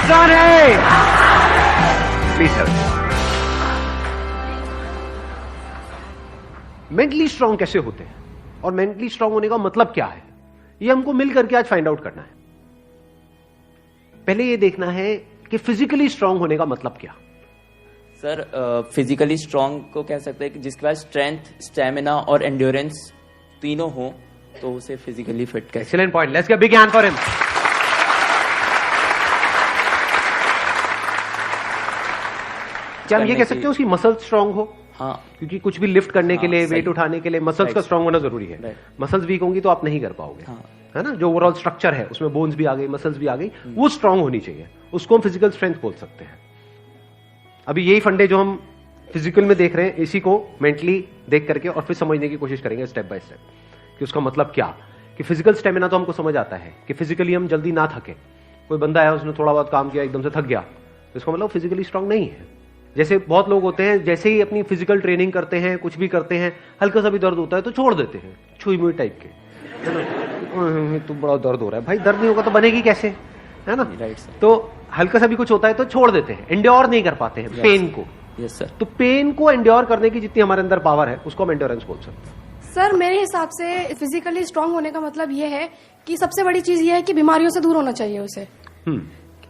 आसान है। Please sir. Mentally strong कैसे होते हैं और मेंटली स्ट्रांग होने का मतलब क्या है, ये हमको मिल करके आज फाइंड आउट करना है। पहले ये देखना है कि फिजिकली स्ट्रांग होने का मतलब क्या। सर फिजिकली स्ट्रांग को कह सकते हैं कि जिसके पास स्ट्रेंथ, स्टेमिना और एंड्योरेंस तीनों हो तो उसे फिजिकली फिट कह। Excellent point, let's give big hand for him. क्या हम ये कह सकते हैं उसकी मसल स्ट्रांग हो? हाँ, क्योंकि कुछ भी लिफ्ट करने के लिए, सही। वेट उठाने के लिए मसल्स का स्ट्रांग होना जरूरी है। मसल्स वीक होंगी तो आप नहीं कर पाओगे। हाँ। है ना, जो ओवरऑल स्ट्रक्चर है उसमें बोन्स भी आ गई, मसल्स भी आ गई, वो स्ट्रांग होनी चाहिए, उसको हम फिजिकल स्ट्रेंथ बोल सकते हैं। अभी यही फंडे जो हम फिजिकल में देख रहे हैं, इसी को मेंटली देख करके और फिर समझने की कोशिश करेंगे स्टेप बाय स्टेप कि उसका मतलब क्या। कि फिजिकल स्टेमिना तो हमको समझ आता है कि फिजिकली हम जल्दी ना थके। कोई बंदा है उसने थोड़ा बहुत काम किया एकदम से थक गया तो इसका मतलब फिजिकली स्ट्रांग नहीं है। जैसे बहुत लोग होते हैं, जैसे ही अपनी फिजिकल ट्रेनिंग करते हैं, कुछ भी करते हैं, हल्का सा भी दर्द होता है तो छोड़ देते हैं, छुई मुई टाइप के, है ना, तो बड़ा दर्द हो रहा है। भाई दर्द नहीं होगा तो बनेगी कैसे, है ना। तो हल्का सा भी कुछ होता है तो छोड़ देते हैं, एंड्योर नहीं कर पाते हैं पेन को। Yes sir. तो पेन को एंड्योर करने की जितनी हमारे अंदर पावर है उसको हम एंड्योरेंस बोल सकते हैं। सर मेरे हिसाब से फिजिकली स्ट्रांग होने का मतलब ये है कि सबसे बड़ी चीज ये है कि बीमारियों से दूर होना चाहिए उसे।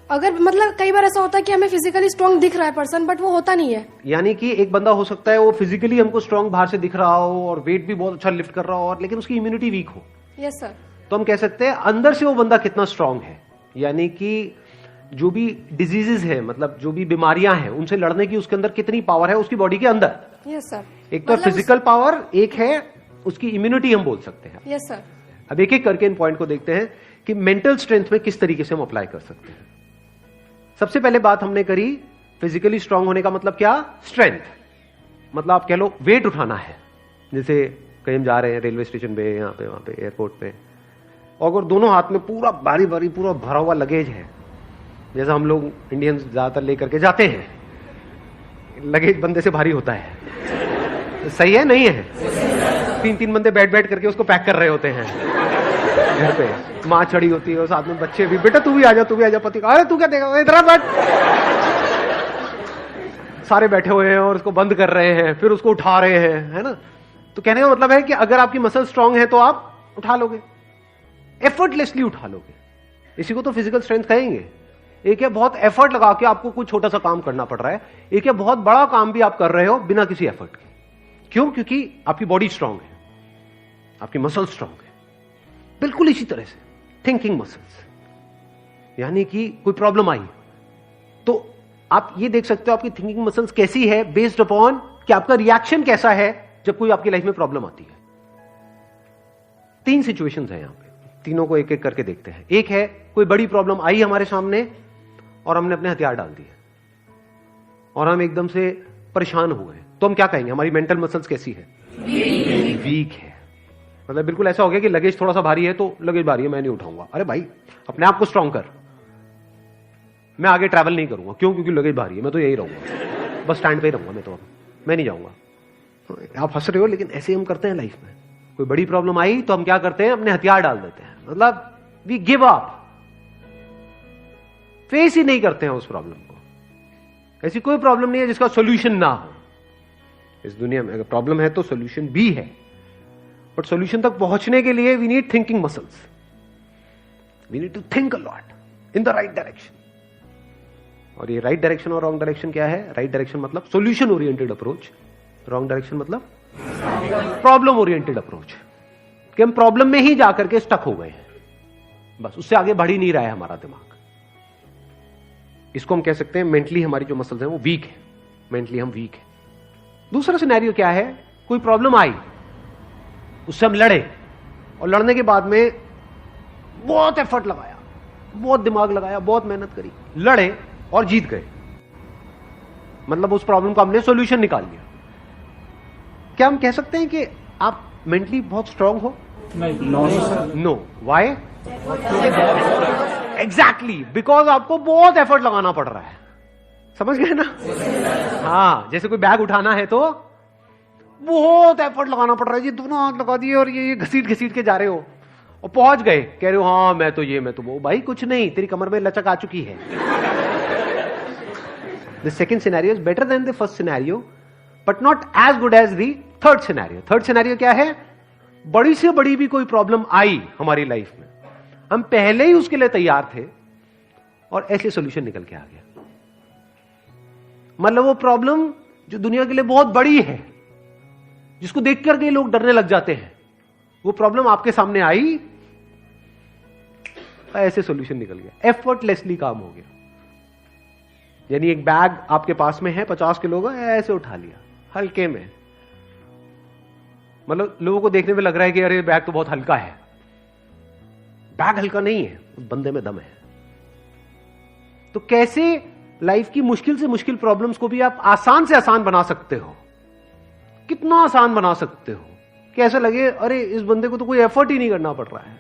अगर मतलब कई बार ऐसा होता है कि हमें फिजिकली स्ट्रांग दिख रहा है पर्सन, बट वो होता नहीं है। यानी कि एक बंदा हो सकता है वो फिजिकली हमको स्ट्रांग बाहर से दिख रहा हो और वेट भी बहुत अच्छा लिफ्ट कर रहा हो, और लेकिन उसकी इम्यूनिटी वीक हो। Yes sir. तो हम कह सकते हैं अंदर से वो बंदा कितना स्ट्रांग है। यानी कि जो भी डिजीजेस है, मतलब जो भी बीमारियां हैं, उनसे लड़ने की उसके अंदर कितनी पावर है उसकी बॉडी के अंदर। Yes sir. एक तो फिजिकल पावर, एक है उसकी इम्यूनिटी हम बोल सकते हैं। Yes sir. अब एक एक करके इन पॉइंट को देखते हैं कि मेंटल स्ट्रेंथ में किस तरीके से हम अप्लाई कर सकते हैं। सबसे पहले बात हमने करी फिजिकली स्ट्रांग होने का मतलब क्या, स्ट्रेंथ। मतलब आप कह लो वेट उठाना है। जैसे कहीं हम जा रहे हैं रेलवे स्टेशन पे, यहाँ पे, वहां पे, एयरपोर्ट पे, और अगर दोनों हाथ में पूरा भारी भारी पूरा भरा हुआ लगेज है, जैसा हम लोग इंडियंस ज्यादातर लेकर के जाते हैं, लगेज बंदे से भारी होता है, तो सही है नहीं है? 3-3 बंदे बैठ बैठ करके उसको पैक कर रहे होते हैं घर पे, माँ चढ़ी होती है और साथ में बच्चे भी, बेटा तू भी आ जा, तू भी आ जा। पति, अरे तू क्या देगा, इधर बैठ। सारे बैठे हुए हैं और उसको बंद कर रहे हैं, फिर उसको उठा रहे हैं, है ना। तो कहने का मतलब है कि अगर आपकी मसल स्ट्रांग है तो आप उठा लोगे, एफर्टलेसली उठा लोगे। इसी को तो फिजिकल स्ट्रेंथ कहेंगे। एक है बहुत एफर्ट लगा के आपको कोई छोटा सा काम करना पड़ रहा है, एक है बहुत बड़ा काम भी आप कर रहे हो बिना किसी एफर्ट के। क्यों? क्योंकि आपकी बॉडी स्ट्रांग है, आपकी मसल स्ट्रांग है। बिल्कुल इसी तरह से थिंकिंग मसल्स, यानी कि कोई प्रॉब्लम आई तो आप ये देख सकते हो आपकी थिंकिंग मसल्स कैसी है, बेस्ड अपॉन कि आपका रिएक्शन कैसा है जब कोई आपकी लाइफ में प्रॉब्लम आती है। 3 सिचुएशंस हैं यहां पे, तीनों को एक एक करके देखते हैं। एक है कोई बड़ी प्रॉब्लम आई हमारे सामने और हमने अपने हथियार डाल दिए और हम एकदम से परेशान हो गए, तो हम क्या कहेंगे, हमारी मेंटल मसल्स कैसी है, वीक है। मतलब बिल्कुल ऐसा हो गया कि लगेज थोड़ा सा भारी है तो लगेज भारी है, मैं नहीं उठाऊंगा। अरे भाई अपने आप को स्ट्रांग कर, मैं आगे ट्रैवल नहीं करूंगा। क्यों? क्योंकि लगेज भारी है, मैं तो यही रहूंगा, बस स्टैंड पे ही रहूंगा, मैं नहीं जाऊंगा। आप हंस रहे हो लेकिन ऐसे हम करते हैं लाइफ में। कोई बड़ी प्रॉब्लम आई तो हम क्या करते हैं, अपने हथियार डाल देते हैं, मतलब वी गिव अप, फेस ही नहीं करते हैं उस प्रॉब्लम को। ऐसी कोई प्रॉब्लम नहीं है जिसका सोल्यूशन ना हो इस दुनिया में। अगर प्रॉब्लम है तो सोल्यूशन भी है, बट सोल्यूशन तक पहुंचने के लिए we need thinking muscles, we need to think a lot in the right direction. और ये राइट डायरेक्शन और रॉन्ग डायरेक्शन क्या है? राइट डायरेक्शन मतलब solution oriented approach, wrong direction मतलब प्रॉब्लम ओरिएंटेड अप्रोच, कि हम प्रॉब्लम में ही जाकर के स्टक हो गए हैं, बस उससे आगे बढ़ ही नहीं रहा है हमारा दिमाग। इसको हम कह सकते हैं मेंटली हमारी जो मसल्स हैं वो वीक है, मेंटली हम वीक है। दूसरा सिनेरियो क्या है, कोई प्रॉब्लम आई, उससे हम लड़े और लड़ने के बाद में बहुत एफर्ट लगाया, बहुत दिमाग लगाया, बहुत मेहनत करी, लड़े और जीत गए, मतलब उस प्रॉब्लम का हमने सॉल्यूशन निकाल लिया। क्या हम कह सकते हैं कि आप मेंटली बहुत स्ट्रांग हो? नो। व्हाई? एग्जैक्टली बिकॉज आपको बहुत एफर्ट लगाना पड़ रहा है। समझ गए ना? हाँ, जैसे कोई बैग उठाना है तो बहुत एफर्ट लगाना पड़ रहा है जी, दोनों हाथ लगा दिए और ये घसीट घसीट के जा रहे हो और पहुंच गए, कह रहे हो हाँ मैं तो ये मैं तो वो। भाई कुछ नहीं, तेरी कमर में लचक आ चुकी है। The second scenario is better than the first scenario, but not as good as the third scenario. Third scenario क्या है? बड़ी से बड़ी भी कोई प्रॉब्लम आई हमारी लाइफ में, हम पहले ही उसके लिए तैयार थे और ऐसे सॉल्यूशन निकल के आ गया. मतलब वो प्रॉब्लम जो दुनिया के लिए बहुत बड़ी है, जिसको देख करके लोग डरने लग जाते हैं, वो प्रॉब्लम आपके सामने आई, ऐसे सॉल्यूशन निकल गया, एफर्टलेसली काम हो गया. यानी एक बैग आपके पास में है 50 किलो का, ऐसे उठा लिया हल्के में. मतलब लोगों को देखने में लग रहा है कि अरे बैग तो बहुत हल्का है. बैग हल्का नहीं है, उस बंदे में दम है. तो कैसे लाइफ की मुश्किल से मुश्किल प्रॉब्लम्स को भी आप आसान से आसान बना सकते हो? कितना आसान बना सकते हो कि ऐसा लगे अरे इस बंदे को तो कोई एफर्ट ही नहीं करना पड़ रहा है.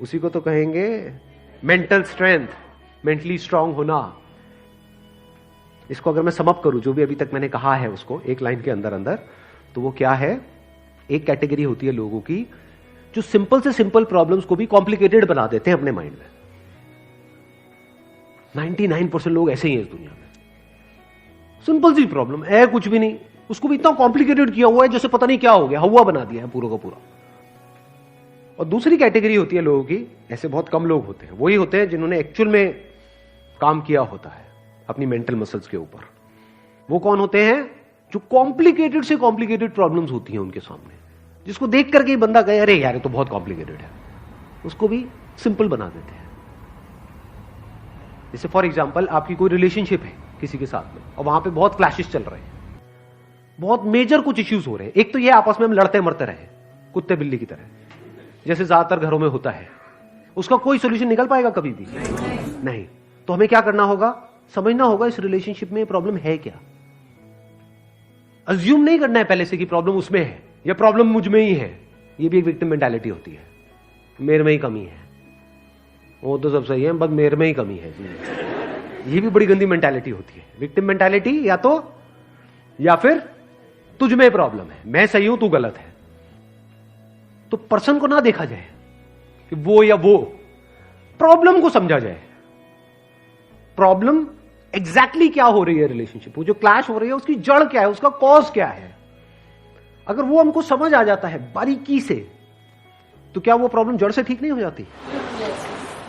उसी को तो कहेंगे मेंटल स्ट्रेंथ, मेंटली स्ट्रांग होना. इसको अगर मैं समअप करूं, जो भी अभी तक मैंने कहा है उसको एक लाइन के अंदर अंदर, तो वो क्या है? एक कैटेगरी होती है लोगों की जो सिंपल से सिंपल प्रॉब्लम्स को भी कॉम्प्लिकेटेड बना देते हैं अपने माइंड में. 99% लोग ऐसे ही हैं इस दुनिया में. सिंपल सी प्रॉब्लम है, कुछ भी नहीं, उसको भी इतना कॉम्प्लिकेटेड किया हुआ है जैसे पता नहीं क्या हो गया, हवा बना दिया है पूरा का पूरा. और दूसरी कैटेगरी होती है लोगों की, ऐसे बहुत कम लोग होते हैं, वही होते हैं जिन्होंने एक्चुअल में काम किया होता है अपनी मेंटल मसल्स के ऊपर. वो कौन होते हैं? जो कॉम्प्लिकेटेड से कॉम्प्लिकेटेड प्रॉब्लम्स होती हैं उनके सामने, जिसको देख करके ही बंदा कहे अरे यार ये तो बहुत कॉम्प्लिकेटेड है, उसको भी सिंपल बना देते हैं. जैसे फॉर एग्जांपल आपकी कोई रिलेशनशिप है किसी के साथ में और वहां पे बहुत क्लैशेस चल रहे हैं, बहुत मेजर कुछ इश्यूज हो रहे हैं. एक तो ये आपस में हम लड़ते मरते रहे कुत्ते बिल्ली की तरह, जैसे ज्यादातर घरों में होता है. उसका कोई सोल्यूशन निकल पाएगा कभी भी? नहीं. तो हमें क्या करना होगा? समझना होगा इस रिलेशनशिप में प्रॉब्लम है क्या. अज्यूम नहीं करना है पहले से कि प्रॉब्लम उसमें है या प्रॉब्लम मुझ में ही है. ये भी एक विक्टिम मेंटालिटी होती है, मेरे में ही कमी है, वो तो सब सही है बस मेरे में ही कमी है. ये भी बड़ी गंदी मेंटालिटी होती है. विक्टिम मेंटालिटी या फिर तुझ में प्रॉब्लम है, मैं सही हूं तू गलत है. तो पर्सन को ना देखा जाए कि वो या वो, प्रॉब्लम को समझा जाए. प्रॉब्लम एग्जैक्टली क्या हो रही है रिलेशनशिप, वो जो क्लैश हो रही है उसकी जड़ क्या है, उसका कॉज क्या है. अगर वो हमको समझ आ जाता है बारीकी से, तो क्या वो प्रॉब्लम जड़ से ठीक नहीं हो जाती?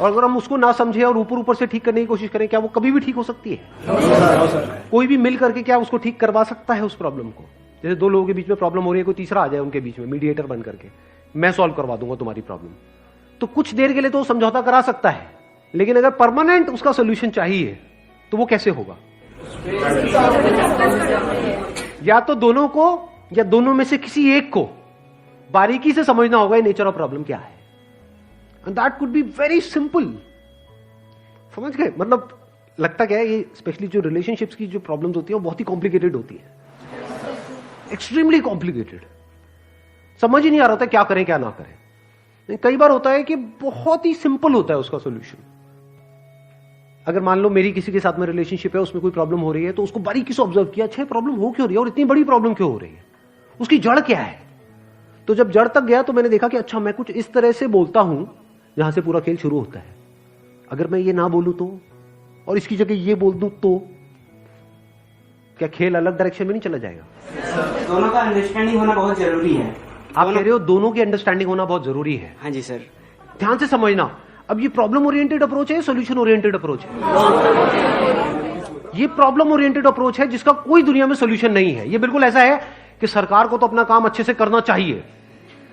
और अगर हम उसको ना समझे और ऊपर ऊपर से ठीक करने की कोशिश करें, क्या वो कभी भी ठीक हो सकती है? कोई भी मिल करके क्या उसको ठीक करवा सकता है उस प्रॉब्लम को? जैसे दो लोगों के बीच में प्रॉब्लम हो रही है, कोई तीसरा आ जाए उनके बीच में मीडिएटर बन करके, मैं सॉल्व करवा दूंगा तुम्हारी प्रॉब्लम, तो कुछ देर के लिए तो समझौता करा सकता है. लेकिन अगर परमानेंट उसका सोल्यूशन चाहिए तो वो कैसे होगा? या तो दोनों को या दोनों में से किसी एक को बारीकी से समझना होगा नेचर ऑफ प्रॉब्लम क्या है. And that could be very simple. समझ गए? मतलब लगता क्या है, ये स्पेशली जो रिलेशनशिप्स की जो प्रॉब्लम्स होती है वो बहुत ही कॉम्प्लिकेटेड होती है, एक्सट्रीमली कॉम्प्लिकेटेड. समझ ही नहीं आ रहा था क्या करें क्या ना करें. कई बार होता है कि बहुत ही सिंपल होता है उसका सोल्यूशन. अगर मान लो मेरी किसी के साथ में रिलेशनशिप है, उसमें कोई प्रॉब्लम हो रही है, तो उसको बारीकी से ऑब्जर्व किया, अच्छा प्रॉब्लम हो क्यों रही है और इतनी बड़ी प्रॉब्लम क्यों हो रही है, उसकी जड़ क्या है. तो जब जड़ तक गया तो मैंने देखा कि अच्छा मैं कुछ इस तरह से बोलता हूं जहां से पूरा खेल शुरू होता है. अगर मैं ये ना बोलूं तो, और इसकी जगह ये बोल दूं तो क्या खेल अलग डायरेक्शन में नहीं चला जाएगा? दोनों का अंडरस्टैंडिंग होना बहुत जरूरी है. आप कह रहे हो दोनों की अंडरस्टैंडिंग होना बहुत जरूरी है? हाँ जी सर. ध्यान से समझना. अब ये प्रॉब्लम ओरिएंटेड अप्रोच है, सॉल्यूशन ओरिएंटेड अप्रोच है? ये प्रॉब्लम ओरिएंटेड अप्रोच है जिसका कोई दुनिया में सॉल्यूशन नहीं है. ये बिल्कुल ऐसा है कि सरकार को तो अपना काम अच्छे से करना चाहिए.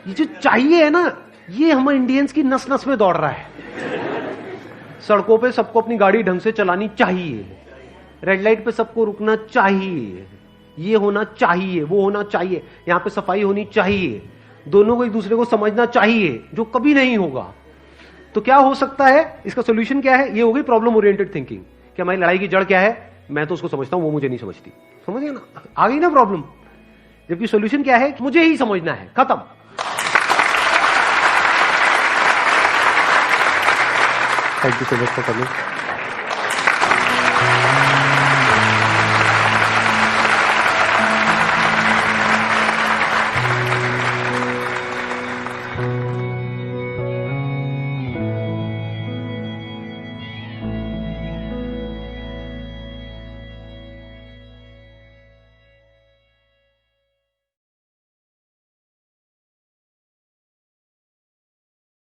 ये जो चाहिए है ना, ये हम इंडियंस की नस नस में दौड़ रहा है. सड़कों पे सबको अपनी गाड़ी ढंग से चलानी चाहिए, रेड लाइट पे सबको रुकना चाहिए, ये होना चाहिए, वो होना चाहिए, यहां पे सफाई होनी चाहिए, दोनों को एक दूसरे को समझना चाहिए, जो कभी नहीं होगा. तो क्या हो सकता है? इसका सोल्यूशन क्या है? ये हो गई प्रॉब्लम ओरिएंटेड थिंकिंग कि हमारी लड़ाई की जड़ क्या है, मैं तो उसको समझता हूं वो मुझे नहीं समझती. समझ गए ना? आ गई ना प्रॉब्लम. जबकि सोल्यूशन क्या है? मुझे ही समझना है, खत्म. Thank you so much for coming.